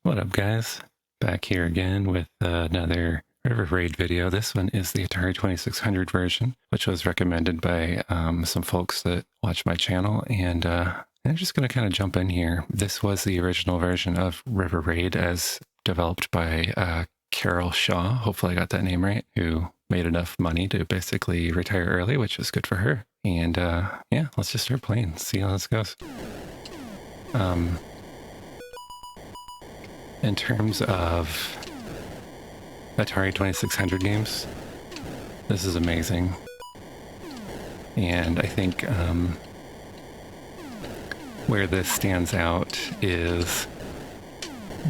What up, guys? Back here again with another River Raid video. This one is the Atari 2600 version, which was recommended by some folks that watch my channel, and I'm just going to kind of jump in here. This was the original version of River Raid as developed by Carol Shaw, hopefully I got that name right, who made enough money to basically retire early, which is good for her. And yeah, let's just start playing, see how this goes. In terms of Atari 2600 games, this is amazing. And I think where this stands out is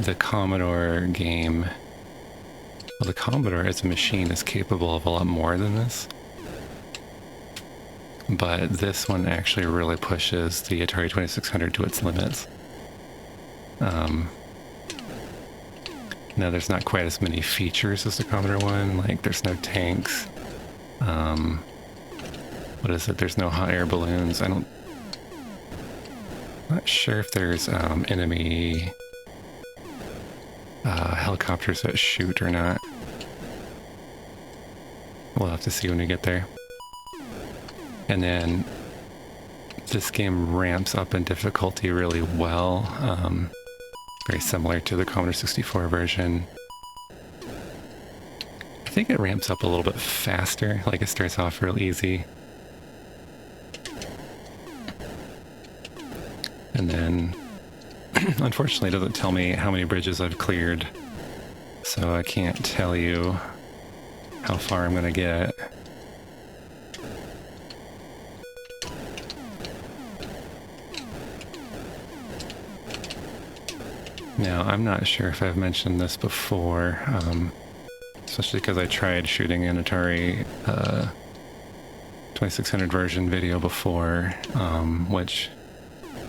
the Commodore game. Well, the Commodore as a machine is capable of a lot more than this. But this one actually really pushes the Atari 2600 to its limits. Now, there's not quite as many features as the Commodore one. Like, there's no tanks. What is it? There's no hot air balloons. I'm not sure if there's enemy helicopters that shoot or not. We'll have to see when we get there. And then this game ramps up in difficulty really well. Very similar to the Commodore 64 version. I think it ramps up a little bit faster, like it starts off real easy. And then, unfortunately, it doesn't tell me how many bridges I've cleared, so I can't tell you how far I'm going to get. Now, I'm not sure if I've mentioned this before, especially because I tried shooting an Atari 2600 version video before, which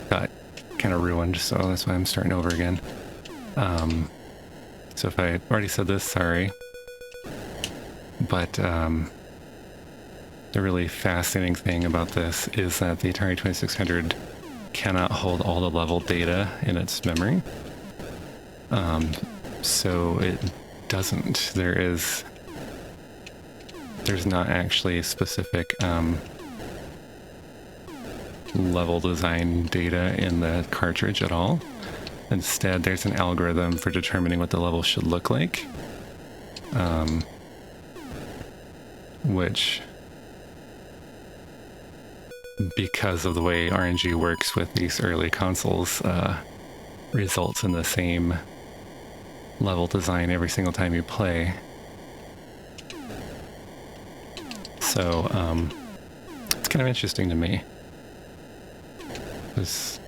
got kind of ruined, so that's why I'm starting over again. So if I already said this, sorry. But the really fascinating thing about this is that the Atari 2600 cannot hold all the level data in its memory. So it doesn't. There's not actually specific level design data in the cartridge at all. Instead, there's an algorithm for determining what the level should look like, which, because of the way RNG works with these early consoles, results in the same level design every single time you play. So it's kind of interesting to me, because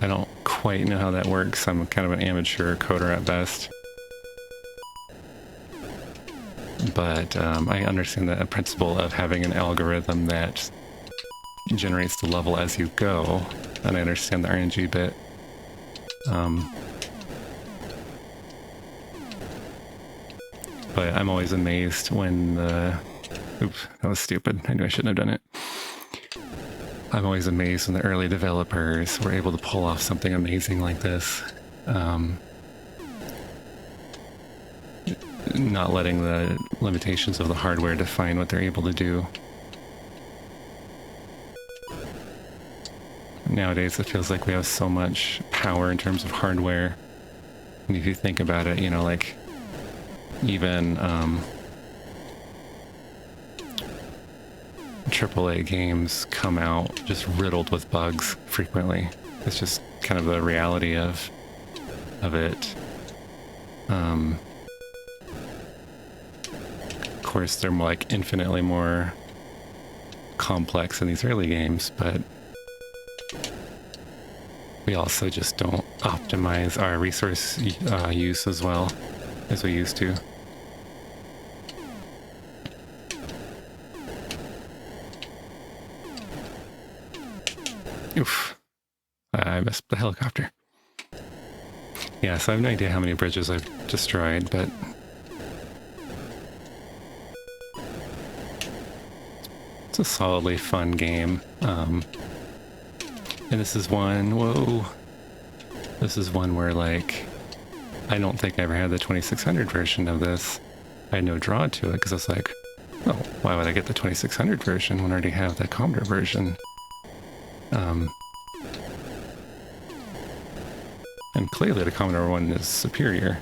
I don't quite know how that works. I'm kind of an amateur coder at best, but I understand the principle of having an algorithm that generates the level as you go, and I understand the RNG bit. But I'm always amazed when the... Oops, that was stupid. I knew I shouldn't have done it. I'm always amazed when the early developers were able to pull off something amazing like this. Not letting the limitations of the hardware define what they're able to do. Nowadays, it feels like we have so much power in terms of hardware. And if you think about it, you know, like, even AAA games come out just riddled with bugs frequently. It's just kind of the reality of it. Of course, they're like infinitely more complex in these early games, but we also just don't optimize our resource use as well as we used to. Oof. I missed the helicopter. Yeah, so I have no idea how many bridges I've destroyed, but it's a solidly fun game. And this is one, whoa, this is one where, like, I don't think I ever had the 2600 version of this. I had no draw to it because I was like, oh, why would I get the 2600 version when I already have the Commodore version? And clearly the Commodore one is superior.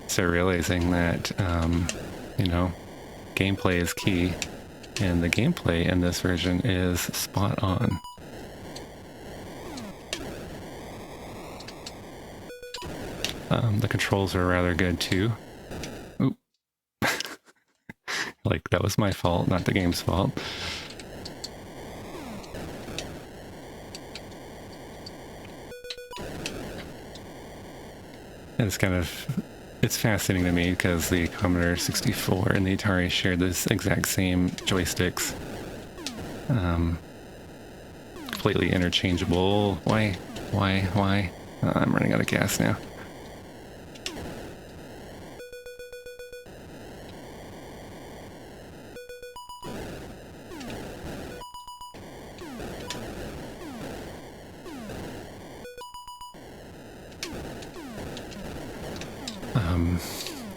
So realizing that, you know, gameplay is key, and the gameplay in this version is spot on. The controls are rather good too. Oop. Like, that was my fault, not the game's fault. And it's kind of, it's fascinating to me because the Commodore 64 and the Atari shared this exact same joysticks. Completely interchangeable. Why? I'm running out of gas now.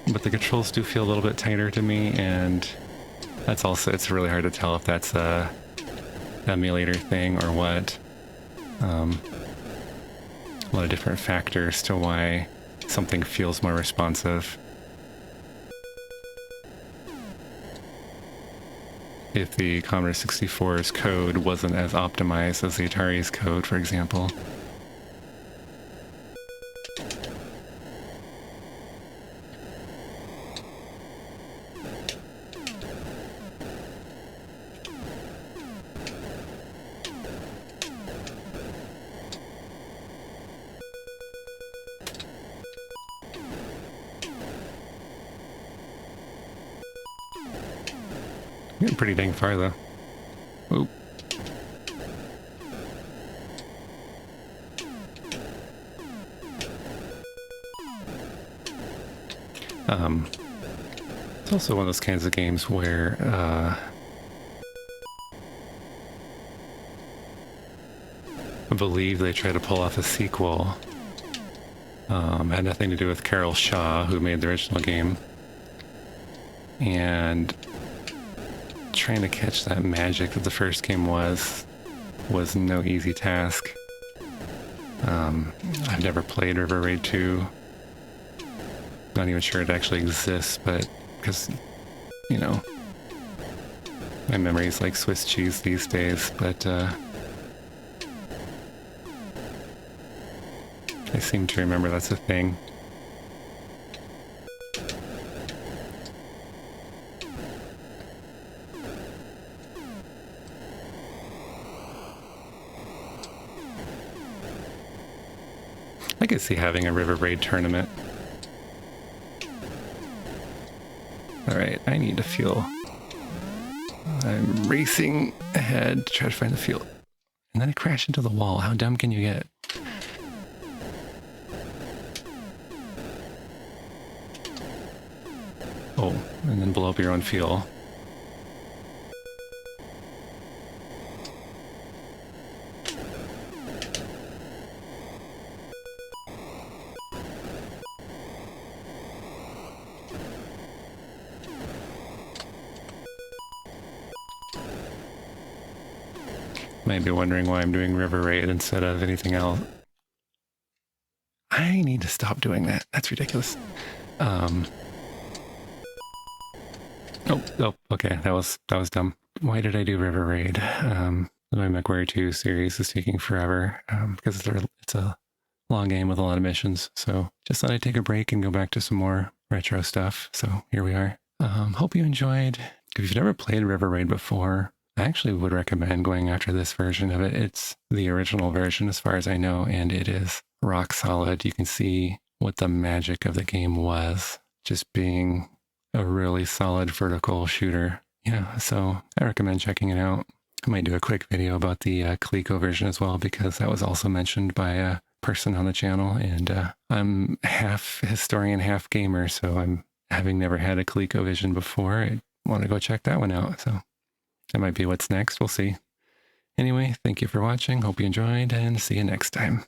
But the controls do feel a little bit tighter to me, and that's also, it's really hard to tell if that's a emulator thing or what. A lot of different factors to why something feels more responsive. If the Commodore 64's code wasn't as optimized as the Atari's code, for example. Getting pretty dang far though. Oop. It's also one of those kinds of games where I believe they try to pull off a sequel. Had nothing to do with Carol Shaw, who made the original game. And trying to catch that magic that the first game was no easy task. I've never played River Raid 2. Not even sure it actually exists, but because, you know, my memory's like Swiss cheese these days, but I seem to remember that's a thing. I could see having a River Raid tournament. Alright, I need to fuel. I'm racing ahead to try to find the fuel. And then I crash into the wall. How dumb can you get? Oh, and then blow up your own fuel. Might be wondering why I'm doing River Raid instead of anything else. I need to stop doing that. That's ridiculous. Oh, okay. That was dumb. Why did I do River Raid? The MechWarrior 2 series is taking forever because it's a long game with a lot of missions. So just thought I'd take a break and go back to some more retro stuff. So here we are. Hope you enjoyed. If you've never played River Raid before, I actually would recommend going after this version of it. It's the original version as far as I know, and it is rock solid. You can see what the magic of the game was, just being a really solid vertical shooter. Yeah, so I recommend checking it out. I might do a quick video about the Coleco version as well, because that was also mentioned by a person on the channel, and I'm half historian, half gamer, so I'm having never had a ColecoVision before. I want to go check that one out, so that might be what's next. We'll see. Anyway, thank you for watching. Hope you enjoyed, and see you next time.